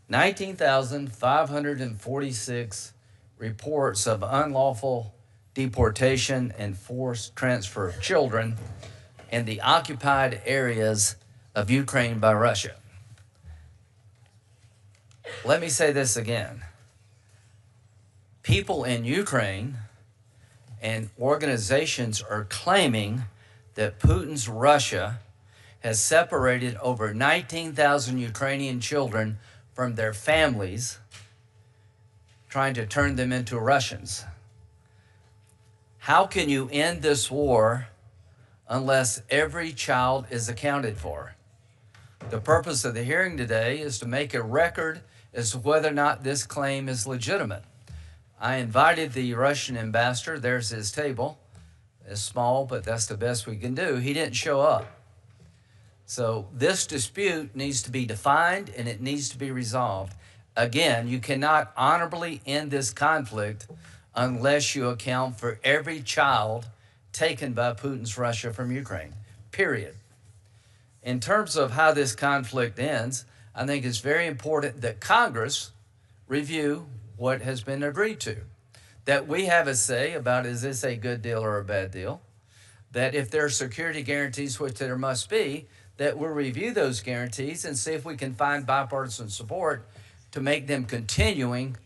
19,546 reports of unlawful deportation and forced transfer of children in the occupied areas of Ukraine by Russia. Let me say this again. People in Ukraine and organizations are claiming that Putin's Russia has separated over 19,000 Ukrainian children from their families, trying to turn them into Russians. How can you end this war unless every child is accounted for? The purpose of the hearing today is to make a record as to whether or not this claim is legitimate. I invited the Russian ambassador. There's his table. It's small, but that's the best we can do. He didn't show up. So this dispute needs to be defined and it needs to be resolved. Again, you cannot honorably end this conflict unless you account for every child taken by Putin's Russia from Ukraine, period. In terms of how this conflict ends, I think it's very important that Congress review what has been agreed to, that we have a say about is this a good deal or a bad deal, that if there are security guarantees, which there must be, that we'll review those guarantees and see if we can find bipartisan support to make them continuing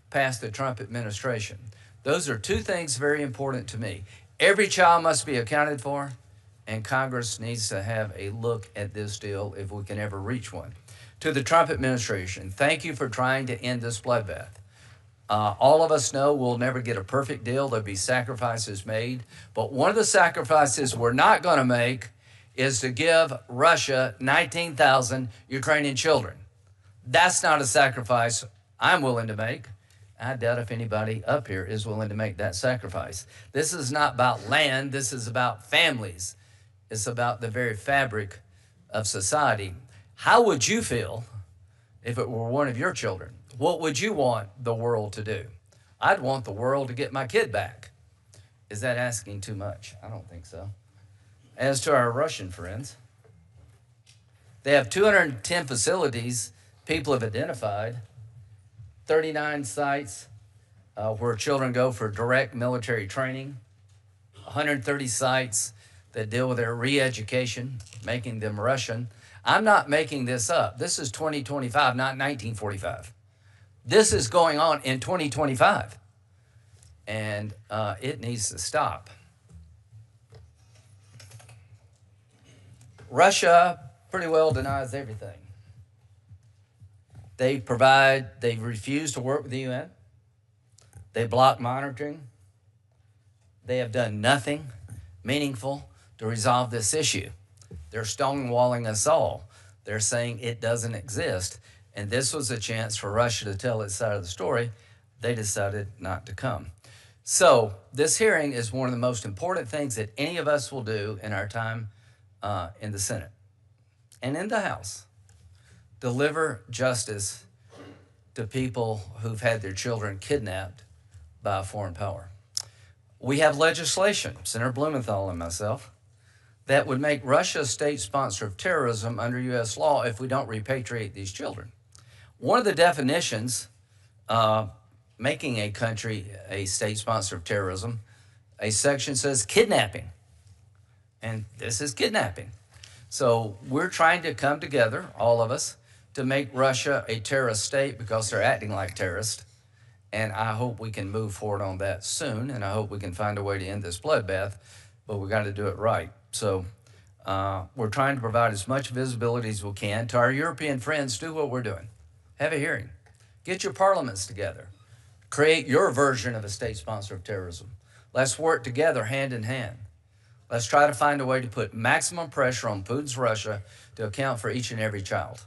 past the Trump administration. Those are two things very important to me. Every child must be accounted for, and Congress needs to have a look at this deal if we can ever reach one. To the Trump administration, thank you for trying to end this bloodbath. All of us know we'll never get a perfect deal. There'll be sacrifices made. But one of the sacrifices we're not going to make is to give Russia 19,000 Ukrainian children. That's not a sacrifice I'm willing to make. I doubt if anybody up here is willing to make that sacrifice. This is not about land. This is about families. It's about the very fabric of society. How would you feel if it were one of your children? What would you want the world to do? I'd want the world to get my kid back. Is that asking too much? I don't think so. As to our Russian friends, they have 210 facilities people have identified, 39 sites where children go for direct military training, 130 sites that deal with their re-education, making them Russian. I'm not making this up. This is 2025, not 1945. This is going on in 2025, and it needs to stop. Russia pretty well denies everything. They refuse to work with the UN. They block monitoring. They have done nothing meaningful to resolve this issue. They're stonewalling us all. They're saying it doesn't exist. And this was a chance for Russia to tell its side of the story. They decided not to come. So this hearing is one of the most important things that any of us will do in our time in the Senate and in the House. Deliver justice to people who've had their children kidnapped by a foreign power. We have legislation, Senator Blumenthal and myself, that would make Russia a state sponsor of terrorism under U.S. law if we don't repatriate these children. One of the definitions, making a country a state sponsor of terrorism, a section says kidnapping. And this is kidnapping. So we're trying to come together, all of us, to make Russia a terrorist state because they're acting like terrorists. And I hope we can move forward on that soon, and I hope we can find a way to end this bloodbath, but we got to do it right. So we're trying to provide as much visibility as we can to our European friends. Do what we're doing. Have a hearing. Get your parliaments together. Create your version of a state sponsor of terrorism. Let's work together hand in hand. Let's try to find a way to put maximum pressure on Putin's Russia to account for each and every child.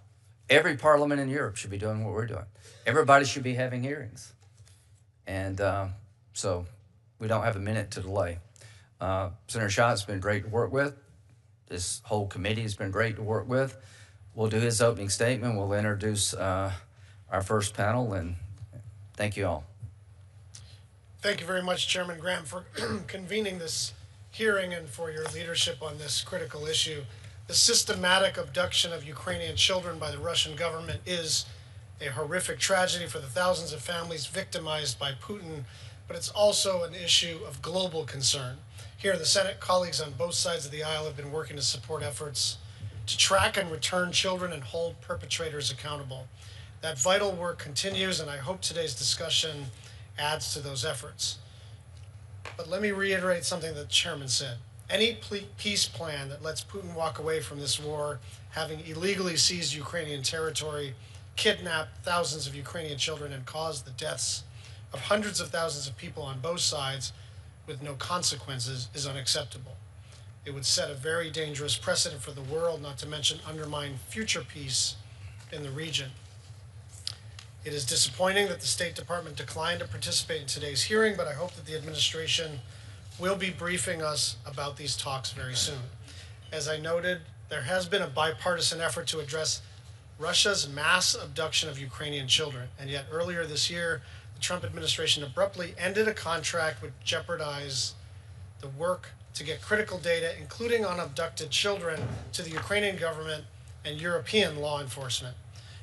Every parliament in Europe should be doing what we're doing. Everybody should be having hearings. And so we don't have a minute to delay. Senator Schott's been great to work with. This whole committee has been great to work with. We'll do his opening statement. We'll introduce our first panel, and thank you all. Thank you very much, Chairman Graham, for convening this hearing and for your leadership on this critical issue. The systematic abduction of Ukrainian children by the Russian government is a horrific tragedy for the thousands of families victimized by Putin, but it's also an issue of global concern. Here in the Senate, colleagues on both sides of the aisle have been working to support efforts to track and return children and hold perpetrators accountable. That vital work continues, and I hope today's discussion adds to those efforts. But let me reiterate something that the chairman said. Any peace plan that lets Putin walk away from this war, having illegally seized Ukrainian territory, kidnapped thousands of Ukrainian children, and caused the deaths of hundreds of thousands of people on both sides with no consequences, is unacceptable. It would set a very dangerous precedent for the world, not to mention undermine future peace in the region. It is disappointing that the State Department declined to participate in today's hearing, but I hope that the administration will be briefing us about these talks very soon. As I noted, there has been a bipartisan effort to address Russia's mass abduction of Ukrainian children, and yet earlier this year, the Trump administration abruptly ended a contract which jeopardized the work to get critical data, including on abducted children, to the Ukrainian government and European law enforcement.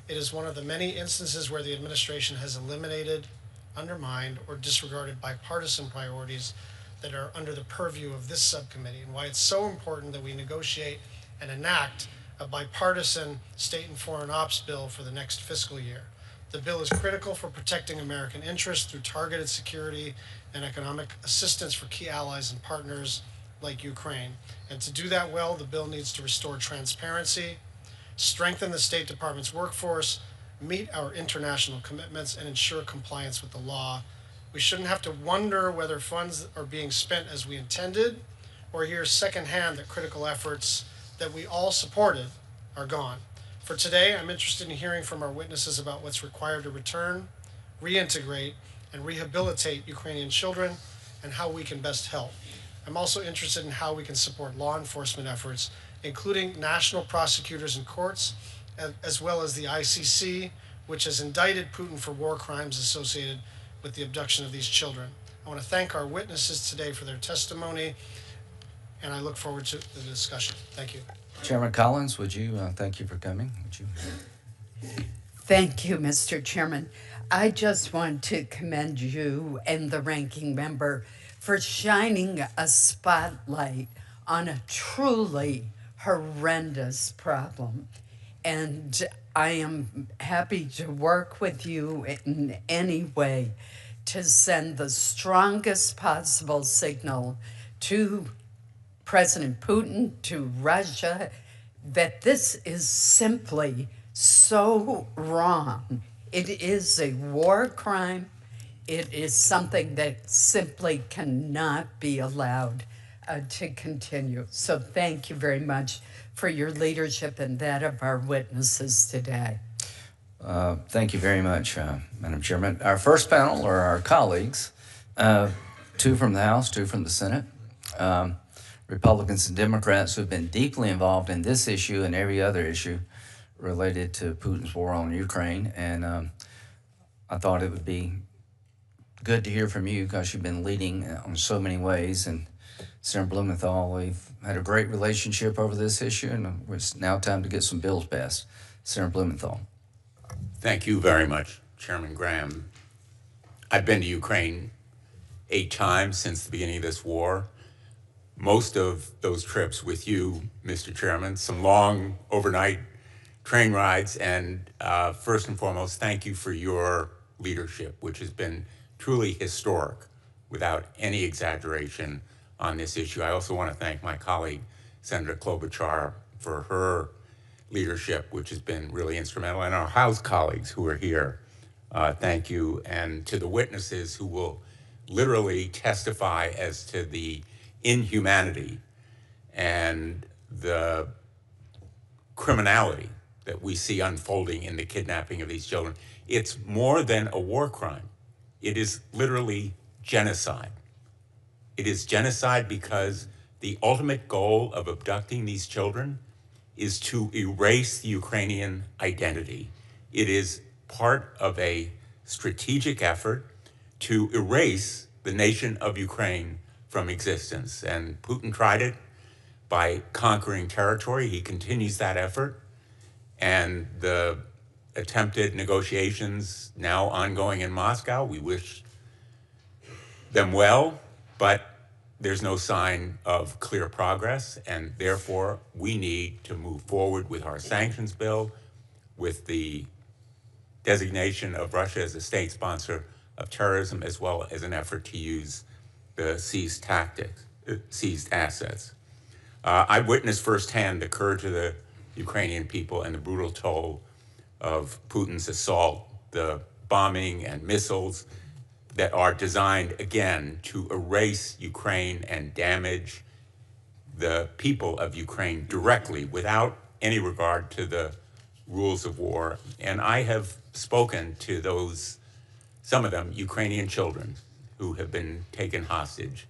It is one of the many instances where the administration has eliminated, undermined, or disregarded bipartisan priorities that are under the purview of this subcommittee, and why it's so important that we negotiate and enact a bipartisan state and foreign ops bill for the next fiscal year. The bill is critical for protecting American interests through targeted security and economic assistance for key allies and partners like Ukraine. And to do that well, the bill needs to restore transparency, strengthen the State Department's workforce, meet our international commitments, and ensure compliance with the law. We shouldn't have to wonder whether funds are being spent as we intended, or hear secondhand that critical efforts that we all supported are gone. For today, I'm interested in hearing from our witnesses about what's required to return, reintegrate, and rehabilitate Ukrainian children, and how we can best help. I'm also interested in how we can support law enforcement efforts, including national prosecutors and courts, as well as the ICC, which has indicted Putin for war crimes associated with the abduction of these children. I want to thank our witnesses today for their testimony, and I look forward to the discussion. Thank you. Chairman Collins, would you thank you for coming? Would you? Thank you, Mr. Chairman. I just want to commend you and the ranking member for shining a spotlight on a truly horrendous problem. And I am happy to work with you in any way to send the strongest possible signal to President Putin, to Russia, that this is simply so wrong. It is a war crime. It is something that simply cannot be allowed to continue. So thank you very much for your leadership and that of our witnesses today. Thank you very much, Madam Chairman. Our first panel are our colleagues, two from the House, two from the Senate, Republicans and Democrats who have been deeply involved in this issue and every other issue related to Putin's war on Ukraine. And I thought it would be good to hear from you because you've been leading on so many ways. And Senator Blumenthal, we've had a great relationship over this issue, and it's now time to get some bills passed. Senator Blumenthal. Thank you very much, Chairman Graham. I've been to Ukraine 8 times since the beginning of this war. Most of those trips with you, Mr. Chairman, some long overnight train rides, and first and foremost, thank you for your leadership, which has been truly historic, without any exaggeration, on this issue. I also want to thank my colleague, Senator Klobuchar, for her leadership, which has been really instrumental, and our House colleagues who are here. Thank you. And to the witnesses who will literally testify as to the inhumanity and the criminality that we see unfolding in the kidnapping of these children. It's more than a war crime. It is literally genocide. It is genocide because the ultimate goal of abducting these children is to erase the Ukrainian identity. It is part of a strategic effort to erase the nation of Ukraine from existence. And Putin tried it by conquering territory. He continues that effort. And the attempted negotiations now ongoing in Moscow. We wish them well, but there's no sign of clear progress, and therefore we need to move forward with our sanctions bill, with the designation of Russia as a state sponsor of terrorism, as well as an effort to use the seized assets. I witnessed firsthand the courage of the Ukrainian people and the brutal toll of Putin's assault, the bombing and missiles that are designed, again, to erase Ukraine and damage the people of Ukraine directly without any regard to the rules of war. And I have spoken to those, some of them, Ukrainian children who have been taken hostage.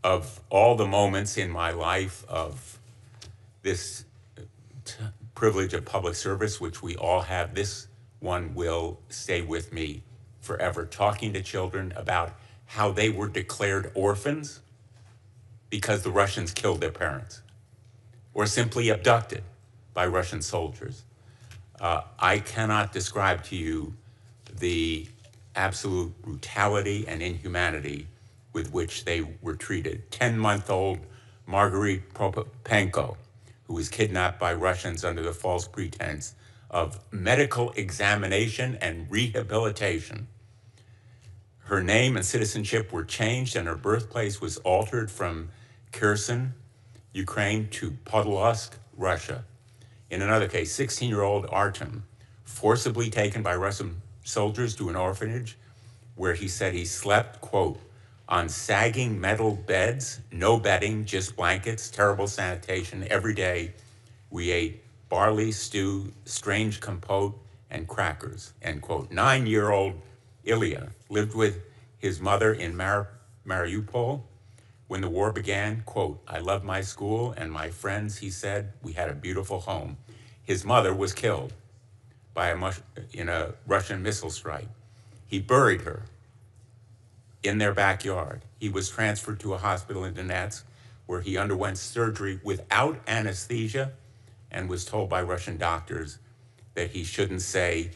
Of all the moments in my life of this privilege of public service, which we all have, this one will stay with me forever. Talking to children about how they were declared orphans because the Russians killed their parents, or simply abducted by Russian soldiers. I cannot describe to you the absolute brutality and inhumanity with which they were treated. 10-month-old Margarit Prokopenko, who was kidnapped by Russians under the false pretense of medical examination and rehabilitation. Her name and citizenship were changed, and her birthplace was altered from Kherson, Ukraine, to Podolsk, Russia. In another case, 16-year-old Artem, forcibly taken by Russian soldiers to an orphanage where he said he slept, quote, on sagging metal beds, no bedding, just blankets, terrible sanitation. Every day we ate barley stew, strange compote, and crackers, end quote. 9-year-old Ilya lived with his mother in Mariupol when the war began. Quote, I loved my school and my friends, he said. We had a beautiful home. His mother was killed in a Russian missile strike. He buried her in their backyard. He was transferred to a hospital in Donetsk where he underwent surgery without anesthesia and was told by Russian doctors that he shouldn't say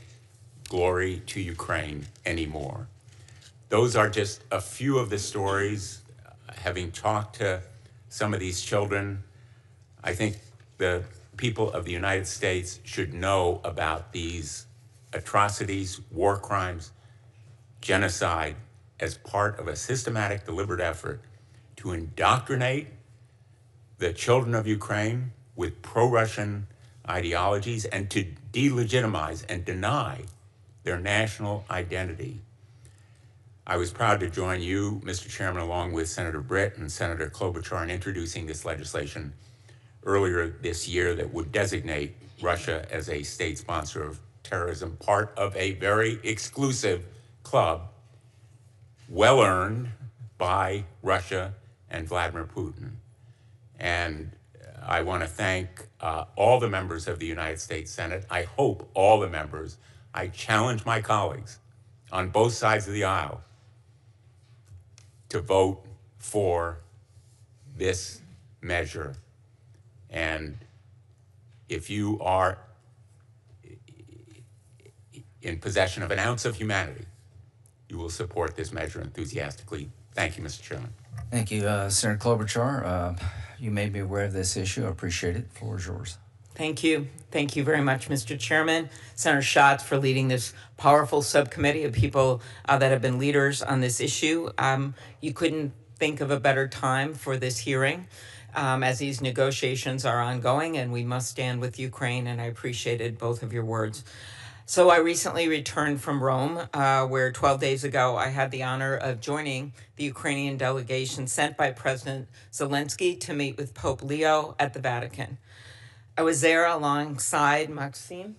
glory to Ukraine anymore. Those are just a few of the stories. Having talked to some of these children, I think the people of the United States should know about these atrocities, war crimes, genocide, as part of a systematic, deliberate effort to indoctrinate the children of Ukraine with pro-Russian ideologies and to delegitimize and deny their national identity. I was proud to join you, Mr. Chairman, along with Senator Britt and Senator Klobuchar in introducing this legislation earlier this year that would designate Russia as a state sponsor of terrorism, part of a very exclusive club, well-earned by Russia and Vladimir Putin. And I want to thank all the members of the United States Senate. I hope all the members, I challenge my colleagues on both sides of the aisle to vote for this measure. And if you are in possession of an ounce of humanity, you will support this measure enthusiastically. Thank you, Mr. Chairman. Thank you, Senator Klobuchar. You made me aware of this issue. I appreciate it. The floor is yours. Thank you. Thank you very much, Mr. Chairman. Senator Schatz for leading this powerful subcommittee of people that have been leaders on this issue. You couldn't think of a better time for this hearing as these negotiations are ongoing, and we must stand with Ukraine, and I appreciated both of your words. So I recently returned from Rome, where 12 days ago I had the honor of joining the Ukrainian delegation sent by President Zelensky to meet with Pope Leo at the Vatican. I was there alongside Maxime,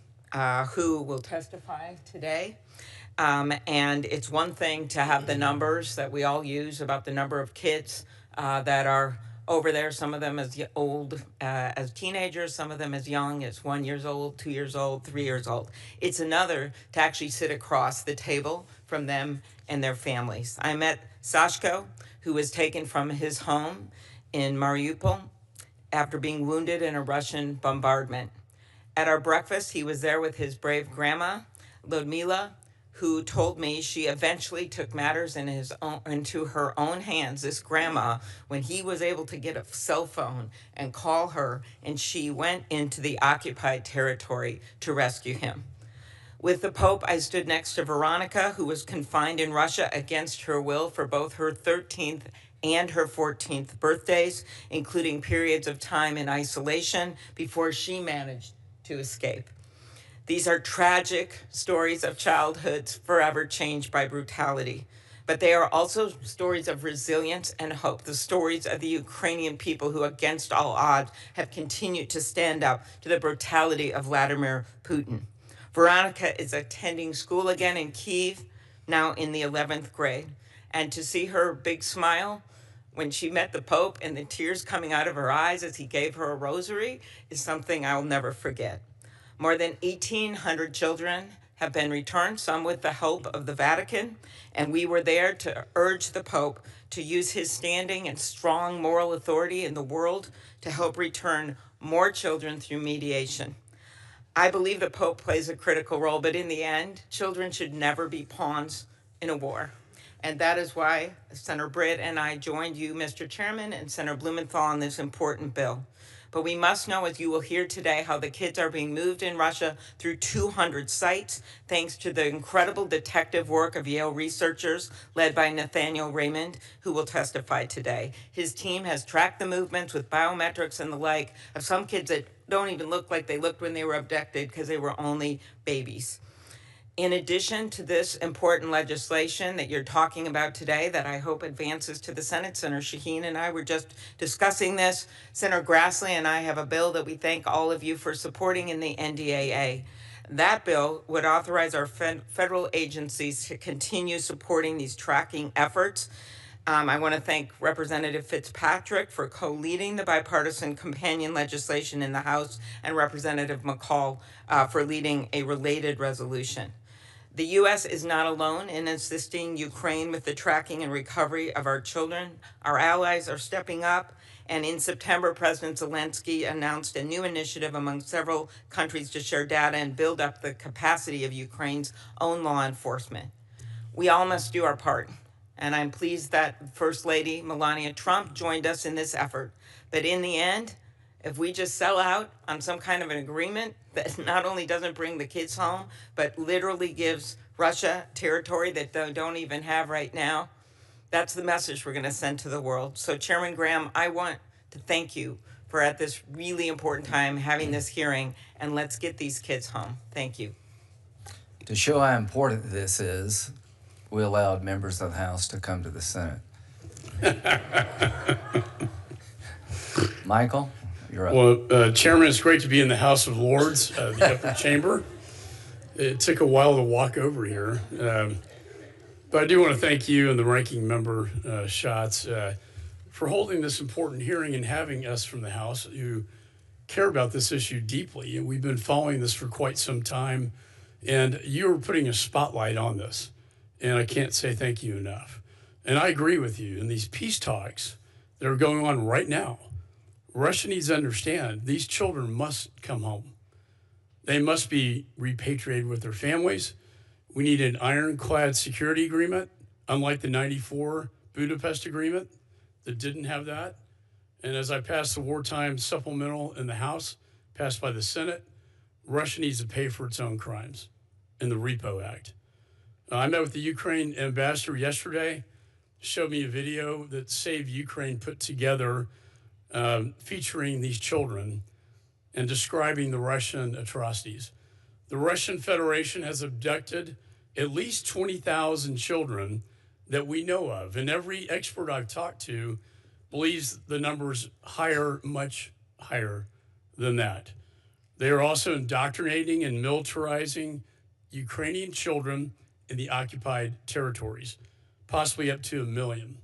who will testify today. And it's one thing to have the numbers that we all use about the number of kids that are over there, some of them as old as teenagers, some of them as young as 1 year old, 2 years old, 3 years old. It's another to actually sit across the table from them and their families. I met Sashko, who was taken from his home in Mariupol after being wounded in a Russian bombardment. At our breakfast, he was there with his brave grandma, Ludmila, who told me she eventually took matters into her own hands, this grandma, when he was able to get a cell phone and call her, and she went into the occupied territory to rescue him. With the Pope, I stood next to Veronica, who was confined in Russia against her will for both her 13th and her 14th birthdays, including periods of time in isolation before she managed to escape. These are tragic stories of childhoods forever changed by brutality, but they are also stories of resilience and hope, the stories of the Ukrainian people who, against all odds, have continued to stand up to the brutality of Vladimir Putin. Veronica is attending school again in Kyiv, now in the 11th grade, and to see her big smile when she met the Pope and the tears coming out of her eyes as he gave her a rosary is something I'll never forget. More than 1,800 children have been returned, some with the help of the Vatican, and we were there to urge the Pope to use his standing and strong moral authority in the world to help return more children through mediation. I believe the Pope plays a critical role, but in the end, children should never be pawns in a war. And that is why Senator Britt and I joined you, Mr. Chairman, and Senator Blumenthal on this important bill. But we must know, as you will hear today, how the kids are being moved in Russia through 200 sites, thanks to the incredible detective work of Yale researchers led by Nathaniel Raymond, who will testify today. His team has tracked the movements with biometrics and the like of some kids that don't even look like they looked when they were abducted because they were only babies. In addition to this important legislation that you're talking about today that I hope advances to the Senate, Senator Shaheen and I were just discussing this. Senator Grassley and I have a bill that we thank all of you for supporting in the NDAA. That bill would authorize our federal agencies to continue supporting these tracking efforts. I want to thank Representative Fitzpatrick for co-leading the bipartisan companion legislation in the House and Representative McCaul for leading a related resolution. The U.S. is not alone in assisting Ukraine with the tracking and recovery of our children. Our allies are stepping up, and in September, President Zelensky announced a new initiative among several countries to share data and build up the capacity of Ukraine's own law enforcement. We all must do our part, and I'm pleased that First Lady Melania Trump joined us in this effort. But in the end, if we just sell out on some kind of an agreement that not only doesn't bring the kids home, but literally gives Russia territory that they don't even have right now, that's the message we're going to send to the world. So, Chairman Graham, I want to thank you for at this really important time having this hearing, and let's get these kids home. Thank you. To show how important this is, we allowed members of the House to come to the Senate. Michael? You're up. Well, Chairman, it's great to be in the House of Lords, the upper chamber. It took a while to walk over here. But I do want to thank you and the ranking member, Schatz, for holding this important hearing and having us from the House who care about this issue deeply. And we've been following this for quite some time. And you're putting a spotlight on this. And I can't say thank you enough. And I agree with you. In these peace talks that are going on right now, Russia needs to understand these children must come home. They must be repatriated with their families. We need an ironclad security agreement, unlike the '94 Budapest Agreement that didn't have that. And as I passed the wartime supplemental in the House, passed by the Senate, Russia needs to pay for its own crimes in the REPO Act. I met with the Ukraine ambassador yesterday, showed me a video that Save Ukraine put together featuring these children and describing the Russian atrocities. The Russian Federation has abducted at least 20,000 children that we know of. And every expert I've talked to believes the number's higher, much higher than that. They are also indoctrinating and militarizing Ukrainian children in the occupied territories, possibly up to 1 million.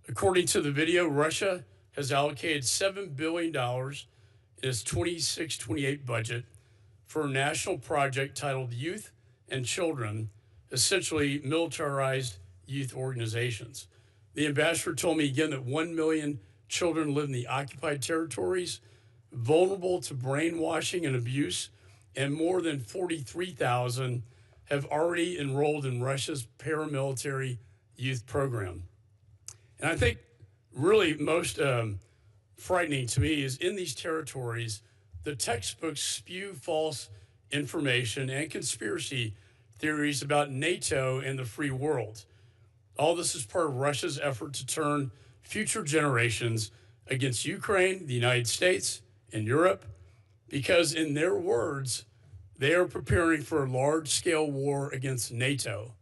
According to the video, Russia has allocated $7 billion in its 26-28 budget for a national project titled Youth and Children, essentially militarized youth organizations. The ambassador told me again that 1 million children live in the occupied territories, vulnerable to brainwashing and abuse, and more than 43,000 have already enrolled in Russia's paramilitary youth program. And I think really most frightening to me is in these territories, the textbooks spew false information and conspiracy theories about NATO and the free world. All this is part of Russia's effort to turn future generations against Ukraine, the United States, and Europe, because in their words, they are preparing for a large-scale war against NATO.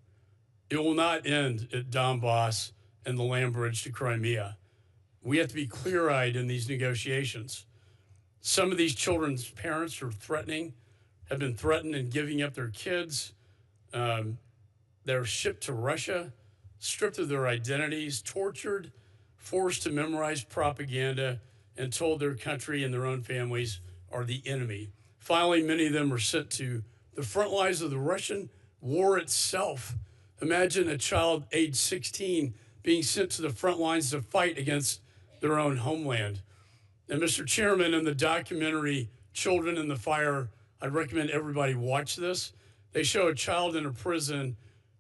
It will not end at Donbass and the land bridge to Crimea. We have to be clear-eyed in these negotiations. Some of these children's parents have been threatened in giving up their kids. They're shipped to Russia, stripped of their identities, tortured, forced to memorize propaganda, and told their country and their own families are the enemy. Finally, many of them are sent to the front lines of the Russian war itself. Imagine a child age 16 being sent to the front lines to fight against their own homeland. And Mr. Chairman, in the documentary Children in the Fire, I'd recommend everybody watch this. They show a child in a prison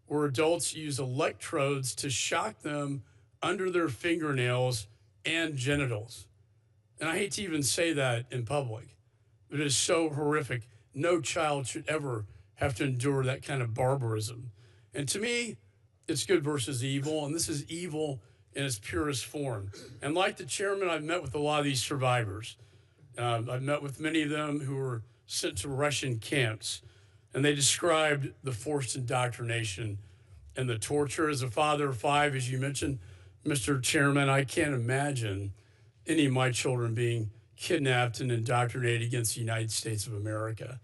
where adults use electrodes to shock them under their fingernails and genitals. And I hate to even say that in public, but it is so horrific. No child should ever have to endure that kind of barbarism. And to me, it's good versus evil, and this is evil in its purest form. And like the chairman, I've met with a lot of these survivors. I've met with many of them who were sent to Russian camps, and they described the forced indoctrination and the torture. As a father of 5, as you mentioned, Mr. Chairman, I can't imagine any of my children being kidnapped and indoctrinated against the United States of America.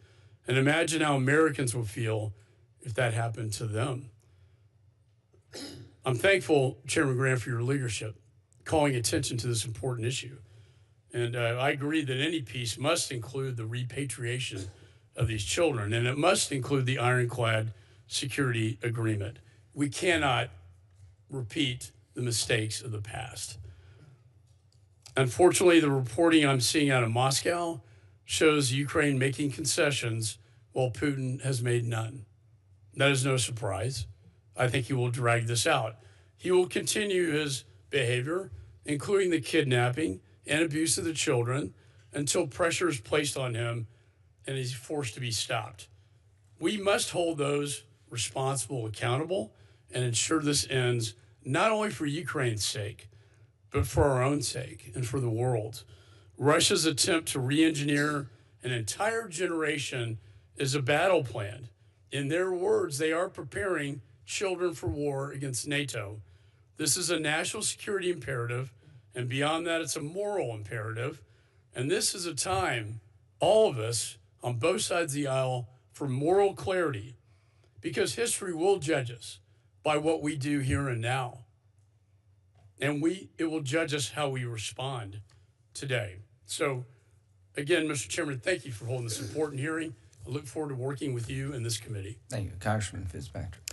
And imagine how Americans would feel if that happened to them. I'm thankful, Chairman Graham, for your leadership, calling attention to this important issue. And I agree that any peace must include the repatriation of these children, and it must include the ironclad security agreement. We cannot repeat the mistakes of the past. Unfortunately, the reporting I'm seeing out of Moscow shows Ukraine making concessions while Putin has made none. That is no surprise. I think he will drag this out. He will continue his behavior, including the kidnapping and abuse of the children, until pressure is placed on him and he's forced to be stopped. We must hold those responsible accountable and ensure this ends not only for Ukraine's sake, but for our own sake and for the world. Russia's attempt to re-engineer an entire generation is a battle plan. In their words, they are preparing children for war against NATO. This is a national security imperative, and beyond that, it's a moral imperative. And this is a time, all of us on both sides of the aisle, for moral clarity, because history will judge us by what we do here and now. And it will judge us how we respond today. So, again, Mr. Chairman, thank you for holding this important hearing. I look forward to working with you in this committee. Thank you, Congressman Fitzpatrick.